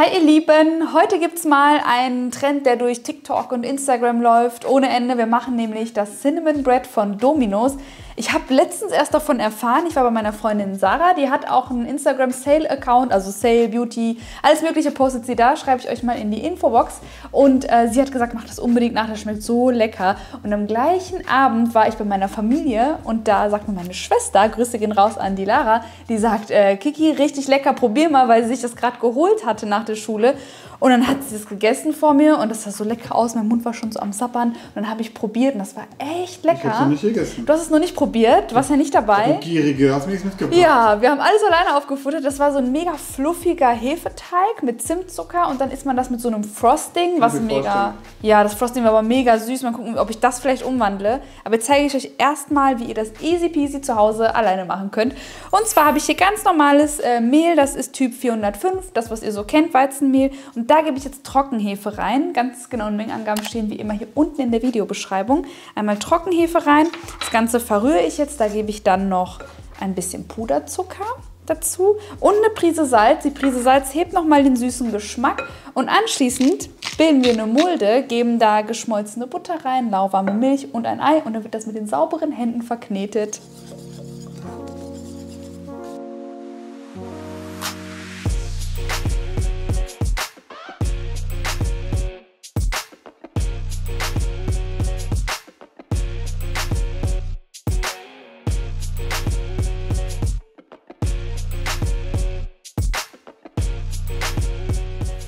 Hi ihr Lieben, heute gibt es mal einen Trend, der durch TikTok und Instagram läuft, ohne Ende. Wir machen nämlich das Cinnamon Bread von Domino's. Ich habe letztens erst davon erfahren, ich war bei meiner Freundin Sarah, die hat auch einen Instagram-Sale-Account, also Sale, Beauty, alles mögliche postet sie da, schreibe ich euch mal in die Infobox. Und sie hat gesagt, macht das unbedingt nach, das schmeckt so lecker. Und am gleichen Abend war ich bei meiner Familie und da sagt mir meine Schwester, Grüße gehen raus an die Lara, die sagt, Kiki, richtig lecker, probier mal, weil sie sich das gerade geholt hatte nach der Schule. Und dann hat sie das gegessen vor mir und das sah so lecker aus, mein Mund war schon so am Sappern. Und dann habe ich probiert und das war echt lecker. Ich habe es noch nicht gegessen. Du hast es noch nicht probiert, du warst ja nicht dabei. Du Gierige, hast mir nichts mitgebracht. Ja, wir haben alles alleine aufgefuttert. Das war so ein mega fluffiger Hefeteig mit Zimtzucker und dann isst man das mit so einem Frosting, was mega... Ja, das Frosting war aber mega süß. Mal gucken, ob ich das vielleicht umwandle. Aber jetzt zeige ich euch erstmal, wie ihr das easy peasy zu Hause alleine machen könnt. Und zwar habe ich hier ganz normales Mehl, das ist Typ 405, das, was ihr so kennt, Weizenmehl. Und da gebe ich jetzt Trockenhefe rein. Ganz genaue Mengenangaben stehen wie immer hier unten in der Videobeschreibung. Einmal Trockenhefe rein. Das Ganze verrühre ich jetzt. Da gebe ich dann noch ein bisschen Puderzucker dazu und eine Prise Salz. Die Prise Salz hebt nochmal den süßen Geschmack. Und anschließend bilden wir eine Mulde, geben da geschmolzene Butter rein, lauwarme Milch und ein Ei. Und dann wird das mit den sauberen Händen verknetet.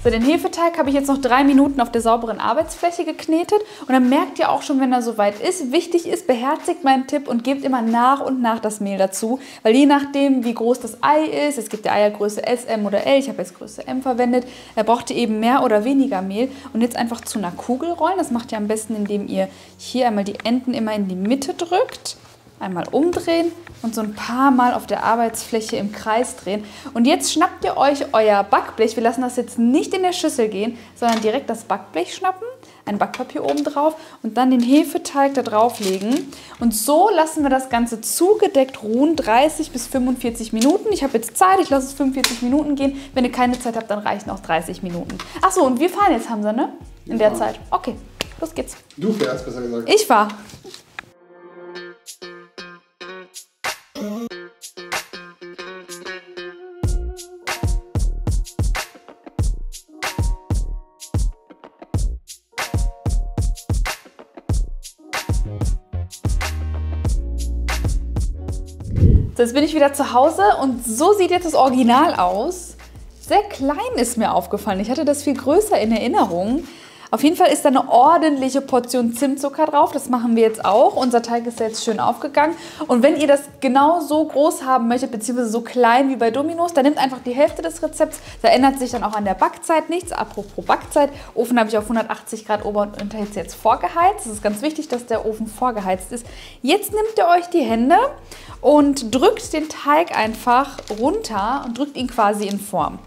So, den Hefeteig habe ich jetzt noch 3 Minuten auf der sauberen Arbeitsfläche geknetet und dann merkt ihr auch schon, wenn er soweit ist. Wichtig ist, beherzigt meinen Tipp und gebt immer nach und nach das Mehl dazu, weil je nachdem, wie groß das Ei ist, es gibt ja Eiergröße S, M oder L, ich habe jetzt Größe M verwendet, braucht ihr eben mehr oder weniger Mehl und jetzt einfach zu einer Kugel rollen. Das macht ihr am besten, indem ihr hier einmal die Enden immer in die Mitte drückt. Einmal umdrehen und so ein paar Mal auf der Arbeitsfläche im Kreis drehen. Und jetzt schnappt ihr euch euer Backblech. Wir lassen das jetzt nicht in der Schüssel gehen, sondern direkt das Backblech schnappen, ein Backpapier oben drauf und dann den Hefeteig da drauf legen. Und so lassen wir das Ganze zugedeckt ruhen, 30 bis 45 Minuten. Ich habe jetzt Zeit, ich lasse es 45 Minuten gehen. Wenn ihr keine Zeit habt, dann reichen auch 30 Minuten. Achso, und wir fahren jetzt, Hamza, ne? In der Zeit. Okay, los geht's. Du fährst, besser gesagt. Ich fahre. So, jetzt bin ich wieder zu Hause und so sieht jetzt das Original aus. Sehr klein ist mir aufgefallen. Ich hatte das viel größer in Erinnerung. Auf jeden Fall ist da eine ordentliche Portion Zimtzucker drauf. Das machen wir jetzt auch. Unser Teig ist jetzt schön aufgegangen. Und wenn ihr das genau so groß haben möchtet, beziehungsweise so klein wie bei Domino's, dann nehmt einfach die Hälfte des Rezepts. Da ändert sich dann auch an der Backzeit nichts. Apropos Backzeit, Ofen habe ich auf 180 Grad Ober- und Unterhitze jetzt vorgeheizt. Es ist ganz wichtig, dass der Ofen vorgeheizt ist. Jetzt nehmt ihr euch die Hände und drückt den Teig einfach runter und drückt ihn quasi in Form.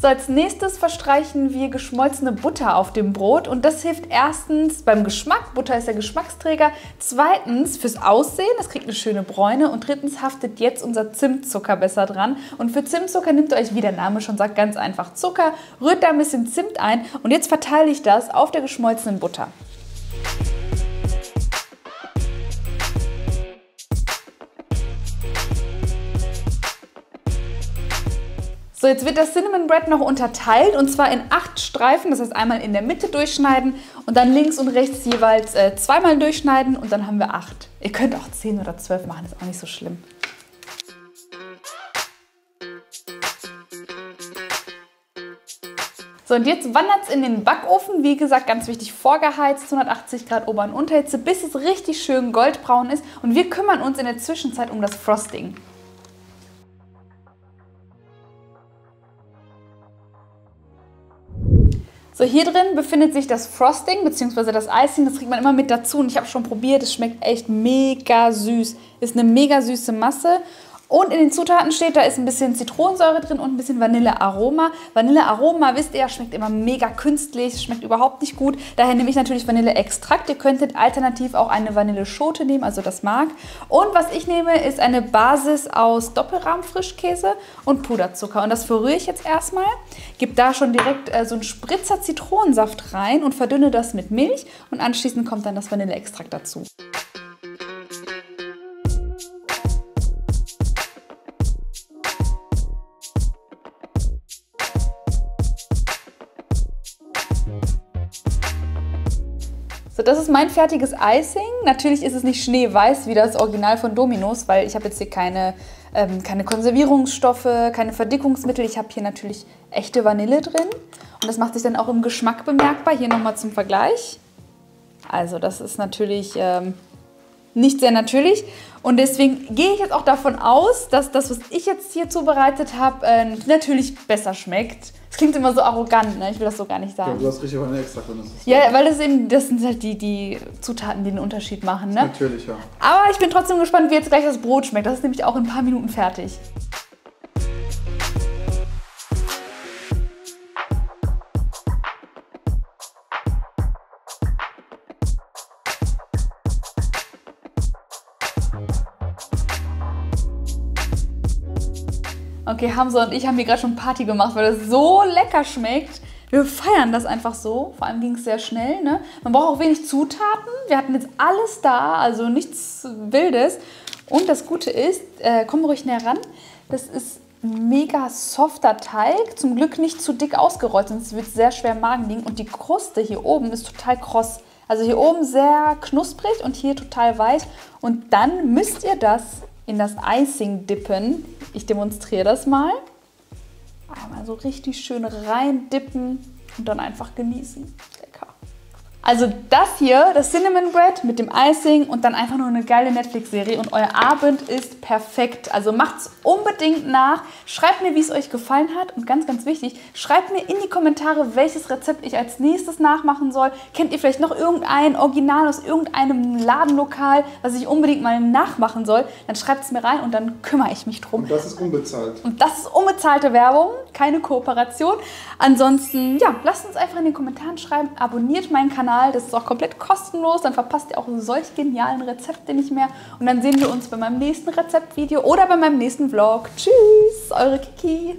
So, als nächstes verstreichen wir geschmolzene Butter auf dem Brot und das hilft erstens beim Geschmack, Butter ist der Geschmacksträger, zweitens fürs Aussehen, es kriegt eine schöne Bräune und drittens haftet jetzt unser Zimtzucker besser dran. Und für Zimtzucker nehmt ihr euch, wie der Name schon sagt, ganz einfach Zucker, rührt da ein bisschen Zimt ein und jetzt verteile ich das auf der geschmolzenen Butter. So, jetzt wird das Cinnamon Bread noch unterteilt und zwar in 8 Streifen, das heißt einmal in der Mitte durchschneiden und dann links und rechts jeweils zweimal durchschneiden und dann haben wir 8. Ihr könnt auch 10 oder 12 machen, ist auch nicht so schlimm. So, und jetzt wandert es in den Backofen, wie gesagt, ganz wichtig, vorgeheizt, 180 Grad Ober- und Unterhitze, bis es richtig schön goldbraun ist und wir kümmern uns in der Zwischenzeit um das Frosting. So, hier drin befindet sich das Frosting bzw. das Icing, das kriegt man immer mit dazu und ich habe schon probiert, es schmeckt echt mega süß. Ist eine mega süße Masse Und in den Zutaten steht, da ist ein bisschen Zitronensäure drin und ein bisschen Vanillearoma. Vanillearoma, wisst ihr, schmeckt immer mega künstlich, schmeckt überhaupt nicht gut. Daher nehme ich natürlich Vanilleextrakt. Ihr könntet alternativ auch eine Vanilleschote nehmen, also das mag. Und was ich nehme, ist eine Basis aus Doppelrahm-Frischkäse und Puderzucker. Und das verrühre ich jetzt erstmal. Gebe da schon direkt so einen Spritzer Zitronensaft rein und verdünne das mit Milch. Und anschließend kommt dann das Vanilleextrakt dazu. So, das ist mein fertiges Icing. Natürlich ist es nicht schneeweiß wie das Original von Domino's, weil ich habe jetzt hier keine Konservierungsstoffe, keine Verdickungsmittel. Ich habe hier natürlich echte Vanille drin und das macht sich dann auch im Geschmack bemerkbar. Hier nochmal zum Vergleich. Also das ist natürlich nicht sehr natürlich und deswegen gehe ich jetzt auch davon aus, dass das, was ich jetzt hier zubereitet habe, natürlich besser schmeckt. Das klingt immer so arrogant, ne? Ich will das so gar nicht sagen. Ja, du hast richtig Vanilleextrakt drin. Ja, weil das sind halt die Zutaten, die den Unterschied machen, ne? Natürlich, ja. Aber ich bin trotzdem gespannt, wie jetzt gleich das Brot schmeckt. Das ist nämlich auch in ein paar Minuten fertig. Okay, Hamza und ich haben hier gerade schon Party gemacht, weil das so lecker schmeckt. Wir feiern das einfach so. Vor allem ging es sehr schnell, ne? Man braucht auch wenig Zutaten. Wir hatten jetzt alles da, also nichts Wildes. Und das Gute ist, komm ruhig näher ran, das ist ein mega softer Teig. Zum Glück nicht zu dick ausgerollt, sonst wird es sehr schwer im Magen liegen. Und die Kruste hier oben ist total kross. Also hier oben sehr knusprig und hier total weich. Und dann müsst ihr das in das Icing dippen. Ich demonstriere das mal. Einmal so richtig schön rein dippen und dann einfach genießen. Lecker. Also das hier, das Cinnamon Bread mit dem Icing und dann einfach nur eine geile Netflix-Serie und euer Abend ist perfekt. Also macht's unbedingt nach. Schreibt mir, wie es euch gefallen hat und ganz, ganz wichtig, schreibt mir in die Kommentare, welches Rezept ich als nächstes nachmachen soll. Kennt ihr vielleicht noch irgendein Original aus irgendeinem Ladenlokal, was ich unbedingt mal nachmachen soll? Dann schreibt es mir rein und dann kümmere ich mich drum. Und das ist unbezahlt. Und das ist unbezahlte Werbung, keine Kooperation. Ansonsten, ja, lasst uns einfach in den Kommentaren schreiben, abonniert meinen Kanal. Das ist auch komplett kostenlos, dann verpasst ihr auch solch genialen Rezepte nicht mehr. Und dann sehen wir uns bei meinem nächsten Rezeptvideo oder bei meinem nächsten Vlog. Tschüss, eure Kiki.